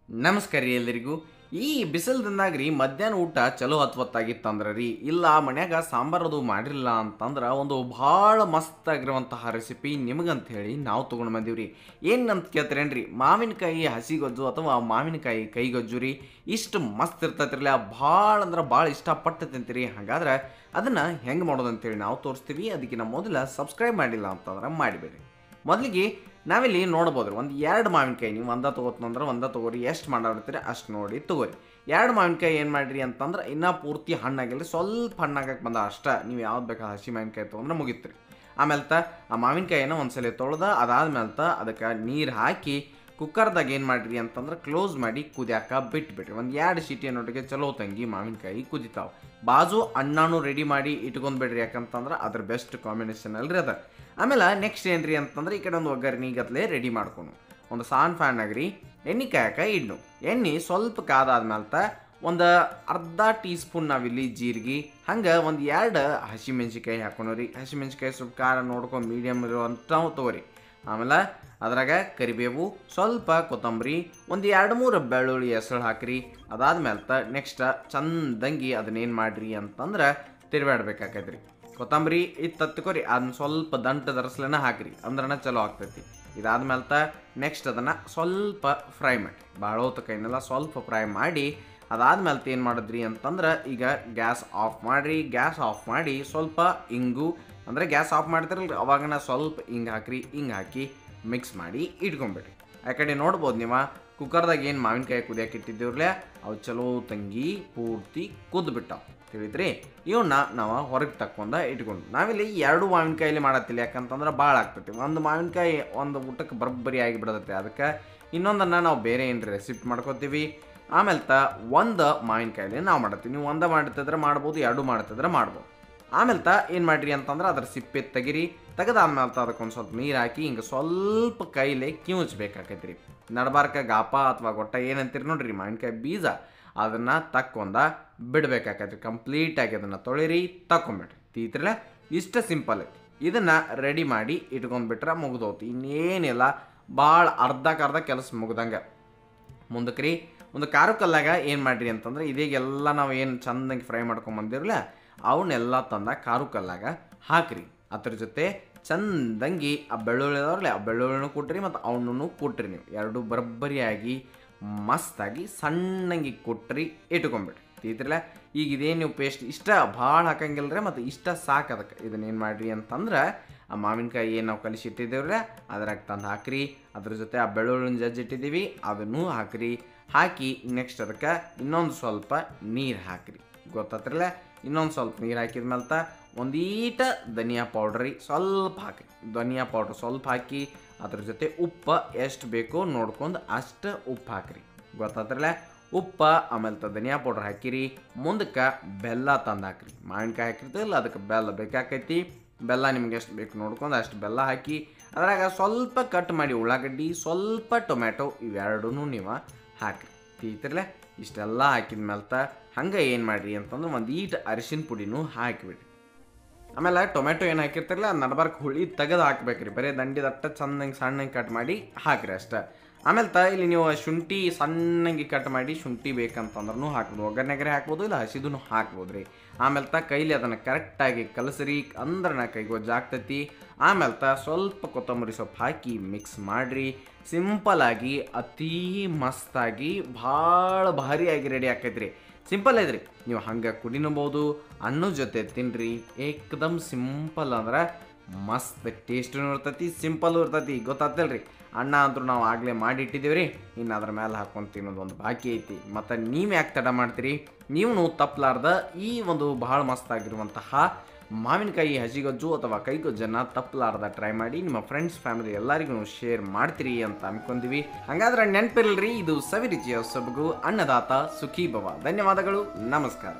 ನಮಸ್ಕಾರ ರೀ ಎಲ್ಲರಿಗೂ. ಈ ಬಿಸಿಲದಿಂದಾಗ ರೀ ಮಧ್ಯಾಹ್ನ ಊಟ ಚಲೋ ಹತ್ವತ್ತಾಗಿತ್ತಂದ್ರೆ ರೀ ಇಲ್ಲ ಮನ್ಯಾಗ ಸಾಂಬಾರು ಅದು ಮಾಡಿರಲಿಲ್ಲ ಅಂತಂದ್ರೆ ಒಂದು ಭಾಳ ಮಸ್ತ್ ಆಗಿರುವಂತಹ ರೆಸಿಪಿ ನಿಮಗಂತ ಹೇಳಿ ನಾವು ತೊಗೊಂಡು ಬಂದೀವಿ ರೀ. ಏನಂತ ಕೇಳ್ತೀರೇನ್ರಿ, ಮಾವಿನಕಾಯಿ ಹಸಿಗೊಜ್ಜು ಅಥವಾ ಮಾವಿನಕಾಯಿ ಕೈಗೊಜ್ಜು ರೀ. ಇಷ್ಟು ಮಸ್ತ್ ಇರ್ತೈತಿರಲ್ಲ, ಭಾಳ ಅಂದ್ರೆ ಭಾಳ ಇಷ್ಟಪಟ್ಟು ತಿಂತೀರಿ. ಹಾಗಾದ್ರೆ ಅದನ್ನು ಹೆಂಗೆ ಮಾಡೋದಂತೇಳಿ ನಾವು ತೋರಿಸ್ತೀವಿ. ಅದಕ್ಕಿಂತ ಮೊದಲು ಸಬ್ಸ್ಕ್ರೈಬ್ ಮಾಡಿಲ್ಲ ಅಂತಂದ್ರೆ ಮಾಡಿಬೇಡಿ. ಮೊದಲಿಗೆ ನಾವಿಲ್ಲಿ ನೋಡ್ಬೋದು ರೀ, ಒಂದು 2 ಮಾವಿನಕಾಯಿ ನೀವು ಒಂದ ತೊಗೋತಂದ್ರೆ ಒಂದ ತೊಗೋರಿ, ಎಷ್ಟು ಮಾಡಿರ್ತೀರಿ ಅಷ್ಟು ನೋಡಿ ತೊಗೋರಿ. 2 ಮಾವಿನಕಾಯಿ ಏನು ಮಾಡಿರಿ ಅಂತಂದ್ರೆ ಇನ್ನೂ ಪೂರ್ತಿ ಹಣ್ಣಾಗಿಲ್ಲ, ಸ್ವಲ್ಪ ಹಣ್ಣಾಗಕ್ಕೆ ಬಂದ ಅಷ್ಟೇ. ನೀವು ಯಾವ್ದು ಬೇಕಾ ಹಸಿ ಮಾವಿನಕಾಯಿ ತೊಗೊಂಡ್ರೆ ಮುಗಿತ್ರಿ. ಆಮೇಲೆ ಆ ಮಾವಿನಕಾಯಿನ ಒಂದ್ಸಲ ತೊಳೆದ ಅದಾದ್ಮೇಲೆ ಅದಕ್ಕೆ ನೀರು ಹಾಕಿ ಕುಕ್ಕರ್ದಾಗ ಏನು ಮಾಡಿರಿ ಅಂತಂದ್ರೆ ಕ್ಲೋಸ್ ಮಾಡಿ ಕುದಿಯಾಕ ಬಿಟ್ಬಿಟ್ರಿ. ಒಂದು 2 ಸೀಟಿಯನ್ನೊಟ್ಟಿಗೆ ಚಲೋ ತಂಗಿ ಮಾವಿನಕಾಯಿ ಕುದಿತಾವೆ. ಬಾಜು ಅನ್ನನೂ ರೆಡಿ ಮಾಡಿ ಇಟ್ಕೊಂಡ್ಬಿಡ್ರಿ, ಯಾಕಂತಂದ್ರೆ ಅದ್ರ ಬೆಸ್ಟ್ ಕಾಂಬಿನೇಷನ್ ಅಲ್ರಿ ಅದ. ಆಮೇಲೆ ನೆಕ್ಸ್ಟ್ ಏನ್ರಿ ಅಂತಂದ್ರೆ ಈ ಕಡೆ ಒಂದು ಒಗ್ಗರಣೆಗತ್ಲೆ ರೆಡಿ ಮಾಡ್ಕೊಂಡು ಒಂದು ಸಾನ್ ಫ್ಯಾನ್ ಆಗ್ರಿ ಎಣ್ಣೆ ಕಾಯಕ ಇಡ್ನು. ಎಣ್ಣೆ ಸ್ವಲ್ಪ ಕಾದಾದ್ಮೇಲೆ ಒಂದು ಅರ್ಧ ಟೀ ಸ್ಪೂನ್ ನಾವಿಲ್ಲಿ ಜೀರಿಗೆ, ಹಂಗೆ ಒಂದು 2 ಹಸಿಮೆಣ್ಸಿಕಾಯಿ ಹಾಕೊಂಡ್ರಿ. ಹಸಿಮೆಣ್ಸಿಕಾಯಿ ಸ್ವಲ್ಪ ಖಾರ ನೋಡ್ಕೊಂಡು ಮೀಡಿಯಮ್ ಇರುವಂಥ ತೊಗೋರಿ. ಆಮೇಲೆ ಅದ್ರಾಗ ಕರಿಬೇವು, ಸ್ವಲ್ಪ ಕೊತ್ತಂಬರಿ, ಒಂದು 2-3 ಬೆಳ್ಳುಳ್ಳಿ ಹೆಸರು ಹಾಕ್ರಿ. ಅದಾದ್ಮೇಲೆ ನೆಕ್ಸ್ಟ್ ಚಂದಂಗಿ ಅದನ್ನೇನು ಮಾಡಿರಿ ಅಂತಂದ್ರೆ ತಿರುಗಾಡ್ಬೇಕಾಕೈತ್ರಿ. ಕೊತ್ತಂಬರಿ ತತ್ಕೋರಿ, ಅದನ್ನ ಸ್ವಲ್ಪ ದಂಟು ದರಸ್ಲೇನ ಹಾಕಿರಿ, ಅಂದ್ರನ ಚಲೋ ಆಗ್ತೈತಿ. ಇದಾದ್ಮೇಲೆ ನೆಕ್ಸ್ಟ್ ಅದನ್ನು ಸ್ವಲ್ಪ ಫ್ರೈ ಮಾಡಿ, ಭಾಳ ಹೊತ್ತು ಕೈನೆಲ್ಲ ಸ್ವಲ್ಪ ಫ್ರೈ ಮಾಡಿ ಅದಾದ್ಮೇಲೆ ಏನು ಮಾಡಿದ್ರಿ ಅಂತಂದ್ರೆ ಈಗ ಗ್ಯಾಸ್ ಆಫ್ ಮಾಡಿರಿ. ಗ್ಯಾಸ್ ಆಫ್ ಮಾಡಿ ಸ್ವಲ್ಪ ಇಂಗು, ಅಂದರೆ ಗ್ಯಾಸ್ ಆಫ್ ಮಾಡ್ತಿರಲ್ರಿ ಅವಾಗನ ಸ್ವಲ್ಪ ಹಿಂಗೆ ಹಾಕ್ರಿ. ಹಿಂಗೆ ಹಾಕಿ ಮಿಕ್ಸ್ ಮಾಡಿ ಇಟ್ಕೊಂಬಿಡ್ರಿ. ಆ ಕಡೆ ನೋಡ್ಬೋದು ನೀವು ಕುಕ್ಕರ್ದಾಗ ಏನು ಮಾವಿನಕಾಯಿ ಕುದಿಯಕ್ಕೆ ಇಟ್ಟಿದ್ದೀವ್ರಲ್ಲೇ ಅವು ಚಲೋ ತಂಗಿ ಪೂರ್ತಿ ಕುದ್ಬಿಟ್ಟಾವ ತಿಳಿದ್ರಿ. ಇವನ್ನ ನಾವು ಹೊರಗೆ ತಕ್ಕೊಂಡ ಇಟ್ಕೊಂಡು ನಾವಿಲ್ಲಿ 2 ಮಾವಿನಕಾಯಿಲಿ ಮಾಡತ್ತಿಲ್ಲ, ಯಾಕಂತಂದ್ರೆ ಭಾಳ ಆಗ್ತೈತಿ. ಒಂದು ಮಾವಿನಕಾಯಿ ಒಂದು ಊಟಕ್ಕೆ ಬರೋಬ್ಬರಿ ಆಗಿಬಿಡತ್ತೆ. ಅದಕ್ಕೆ ಇನ್ನೊಂದನ್ನು ನಾವು ಬೇರೆ ಏನು ರೆಸಿಪಿ ಮಾಡ್ಕೋತೀವಿ. ಆಮೇಲೆ ಒಂದು ಮಾವಿನಕಾಯಿಲಿ ನಾವು ಮಾಡತ್ತೀವಿ. ನೀವು ಒಂದು ಮಾಡ್ತಿದ್ರೆ ಮಾಡ್ಬೋದು, 2 ಮಾಡ್ತಿದ್ರೆ ಮಾಡ್ಬೋದು. ಆಮೇಲೆ ಏನು ಮಾಡಿರಿ ಅಂತಂದ್ರೆ ಅದ್ರ ಸಿಪ್ಪೆ ತೆಗಿರಿ. ತೆಗೆದಾದ್ಮೇಲೆ ಅದಕ್ಕೊಂದು ಸ್ವಲ್ಪ ನೀರು ಹಾಕಿ ಹಿಂಗೆ ಸ್ವಲ್ಪ ಕೈಲೇ ಕಿವುಚ್ಬೇಕಾಕೈತ್ರಿ. ನಡಬಾರ್ಕ ಗಾಪ ಅಥವಾ ಗೊಟ್ಟ ಏನಂತೀರಿ ನೋಡ್ರಿ, ಮಾವಿನಕಾಯಿ ಬೀಜ ಅದನ್ನು ತಕ್ಕೊಂಡ ಬಿಡ್ಬೇಕಾಕೈತ್ರಿ. ಕಂಪ್ಲೀಟಾಗಿ ಅದನ್ನು ತೊಳಿರಿ, ತಕ್ಕೊಂಬಿಡ್ರಿ. ತೀತ್ರಲ್ಲ ಇಷ್ಟ ಸಿಂಪಲ್ ಐತಿ. ಇದನ್ನು ರೆಡಿ ಮಾಡಿ ಇಟ್ಕೊಂಡ್ಬಿಟ್ರೆ ಮುಗಿದೋತಿ. ಇನ್ನೇನಿಲ್ಲ, ಭಾಳ ಅರ್ಧಕ್ಕರ್ಧ ಕೆಲಸ ಮುಗ್ದಂಗೆ. ಮುಂದಕ್ಕೆ ರೀ ಒಂದು ಖಾರ ಕಲ್ಲಾಗ ಏನು ಮಾಡಿರಿ ಅಂತಂದ್ರೆ ಇದೀಗೆಲ್ಲ ನಾವು ಏನು ಚಂದಂಗೆ ಫ್ರೈ ಮಾಡ್ಕೊಂಬಂದಿರಲ್ಲ ಅವನ್ನೆಲ್ಲ ತಂದ ಖಾರು ಕಲ್ಲಾಗ ಹಾಕ್ರಿ. ಅದ್ರ ಜೊತೆ ಚಂದಂಗಿ ಆ ಬೆಳ್ಳುಳ್ಳಿ ಅದಾವ್ರಲ್ಲ ಆ ಬೆಳ್ಳುಳ್ಳಿನೂ ಕೊಟ್ರಿ ಮತ್ತು ಅವನೂ ಕೊಟ್ರಿ. ನೀವು 2 ಬರೋಬ್ಬರಿಯಾಗಿ ಮಸ್ತಾಗಿ ಸಣ್ಣಂಗಿ ಕೊಟ್ರಿ ಇಟ್ಕೊಂಬಿಡ್ರಿ. ತೀತ್ರಲ್ಲ ಈಗ ಇದೇನು ನೀವು ಪೇಸ್ಟ್ ಇಷ್ಟ ಭಾಳ ಹಾಕಂಗಿಲ್ರಿ, ಮತ್ತು ಇಷ್ಟ ಸಾಕು. ಅದಕ್ಕೆ ಇದನ್ನೇನು ಮಾಡಿರಿ ಅಂತಂದ್ರೆ ಆ ಮಾವಿನಕಾಯಿ ಏನು ನಾವು ಕಲಿಸಿಟ್ಟಿದ್ದೇವ್ರೆ ಅದ್ರಾಗ ತಂದು ಹಾಕ್ರಿ. ಅದ್ರ ಜೊತೆ ಆ ಬೆಳ್ಳುಳ್ಳಿನ ಜಜ್ಜಿಟ್ಟಿದ್ದೀವಿ ಅದನ್ನೂ ಹಾಕ್ರಿ. ಹಾಕಿ ನೆಕ್ಸ್ಟ್ ಅದಕ್ಕೆ ಇನ್ನೊಂದು ಸ್ವಲ್ಪ ನೀರು ಹಾಕ್ರಿ. ಗೊತ್ತಾತ್ರಲ್ಲ, ಇನ್ನೊಂದು ಸ್ವಲ್ಪ ನೀರು ಹಾಕಿದ್ಮೇಲೆ ಒಂದೀಟ ಧನಿಯಾ ಪೌಡ್ರಿ ಸ್ವಲ್ಪ ಹಾಕಿ, ಧನಿಯಾ ಪೌಡ್ರ್ ಸ್ವಲ್ಪ ಹಾಕಿ ಅದ್ರ ಜೊತೆ ಉಪ್ಪು ಎಷ್ಟು ಬೇಕೋ ನೋಡ್ಕೊಂಡು ಅಷ್ಟು ಉಪ್ಪು ಹಾಕ್ರಿ. ಗೊತ್ತಾತ್ರಲ್ಲ, ಉಪ್ಪು ಆಮೇಲೆ ಧನಿಯಾ ಪೌಡ್ರ್ ಹಾಕಿರಿ. ಮುಂದಕ್ಕೆ ಬೆಲ್ಲ ತಂದು ಹಾಕ್ರಿ. ಮಾವಿನಕಾಯಿ ಹಾಕಿರ್ತಿಲ್ಲ ಅದಕ್ಕೆ ಬೆಲ್ಲ ಬೇಕಾಕೈತಿ. ಬೆಲ್ಲ ನಿಮ್ಗೆ ಎಷ್ಟು ಬೇಕು ನೋಡ್ಕೊಂಡು ಅಷ್ಟು ಬೆಲ್ಲ ಹಾಕಿ ಅದ್ರಾಗ ಸ್ವಲ್ಪ ಕಟ್ ಮಾಡಿ ಉಳ್ಳಾಗಡ್ಡಿ, ಸ್ವಲ್ಪ ಟೊಮ್ಯಾಟೊ, ಇವೆರಡೂ ನೀವು ಹಾಕ್ರಿ. ತೀತ್ರಲ್ಲ ಇಷ್ಟೆಲ್ಲ ಹಾಕಿದ್ಮೇಲೆ ಹಂಗೆ ಏನು ಮಾಡಿರಿ ಅಂತಂದ್ರೆ ಒಂದು ಈಟ್ ಅರಿಶಿನ ಪುಡಿನೂ ಹಾಕಿಬಿಡ್ರಿ. ಆಮೇಲೆ ಟೊಮೆಟೊ ಏನು ಹಾಕಿರ್ತಿರಲ್ಲ ನಡಬಾರ್ಕ ಹುಳಿ ತೆಗೆದು ಹಾಕ್ಬೇಕ್ರಿ. ಬರೀ ದಂಡಿದಟ್ಟ ಚಂದಂಗೆ ಸಣ್ಣಂಗೆ ಕಟ್ ಮಾಡಿ ಹಾಕ್ರಿ ಅಷ್ಟೇ. ಆಮೇಲೆ ಇಲ್ಲಿ ನೀವು ಶುಂಠಿ ಸಣ್ಣಂಗೆ ಕಟ್ ಮಾಡಿ ಶುಂಠಿ ಬೇಕಂತಂದ್ರೂ ಹಾಕ್ಬೋದು, ಒಗ್ಗರಣೆಗರೆ ಹಾಕ್ಬೋದು, ಇಲ್ಲ ಹಸಿದೂ ಹಾಕ್ಬೋದು ರೀ. ಆಮೇಲೆ ಕೈಲಿ ಅದನ್ನು ಕರೆಕ್ಟಾಗಿ ಕಲಸ್ರಿ, ಅಂದ್ರೆ ಕೈಗೊಜ್ಜು ಆಗ್ತೈತಿ. ಆಮೇಲೆ ಸ್ವಲ್ಪ ಕೊತ್ತಂಬರಿ ಸೊಪ್ಪು ಹಾಕಿ ಮಿಕ್ಸ್ ಮಾಡಿರಿ. ಸಿಂಪಲಾಗಿ ಅತೀ ಮಸ್ತಾಗಿ ಭಾಳ ಭಾರಿಯಾಗಿ ರೆಡಿ ಆಕೈತ್ರಿ. ಸಿಂಪಲ್ ಐತ್ರಿ, ನೀವು ಹಂಗೆ ಕುಡಿನಬೋದು, ಅನ್ನೋ ಜೊತೆ ತಿನ್ನಿರಿ. ಏಕದಮ್ ಸಿಂಪಲ್ ಅಂದ್ರೆ ಮಸ್ತ್ ಟೇಸ್ಟೂ ಇರ್ತೈತಿ, ಸಿಂಪಲ್ಲು ಇರ್ತೈತಿ. ಗೊತ್ತಾಗ್ತಿಲ್ರಿ, ಅನ್ನ ಅಂತೂ ನಾವು ಆಗಲೇ ಮಾಡಿಟ್ಟಿದ್ದೀವಿ ರೀ. ಇನ್ನು ಅದ್ರ ಮೇಲೆ ಹಾಕ್ಕೊಂಡು ತಿನ್ನೋದು ಒಂದು ಬಾಕಿ ಐತಿ. ಮತ್ತು ನೀವು ಯಾಕೆ ತಡ ಮಾಡ್ತೀರಿ, ನೀವು ತಪ್ಪಲಾರ್ದ ಈ ಒಂದು ಭಾಳ ಮಸ್ತಾಗಿರುವಂತಹ ಮಾವಿನಕಾಯಿ ಹಸಿಗೊಜ್ಜು ಅಥವಾ ಕೈಗೊಜ್ಜನ್ನು ತಪ್ಪಲಾರ್ದ ಟ್ರೈ ಮಾಡಿ ನಿಮ್ಮ ಫ್ರೆಂಡ್ಸ್ ಫ್ಯಾಮಿಲಿ ಎಲ್ಲರಿಗೂ ಶೇರ್ ಮಾಡ್ತೀರಿ ಅಂತ ಅನ್ಕೊಂತೀವಿ. ಹಾಗಾದ್ರೆ ನೆನಪಿರಲ್ರಿ, ಇದು ಸವಿರುಚಿಯ ಸೊಬಗು ಅನ್ನದಾತ ಸುಖೀ ಭವ. ಧನ್ಯವಾದಗಳು, ನಮಸ್ಕಾರ.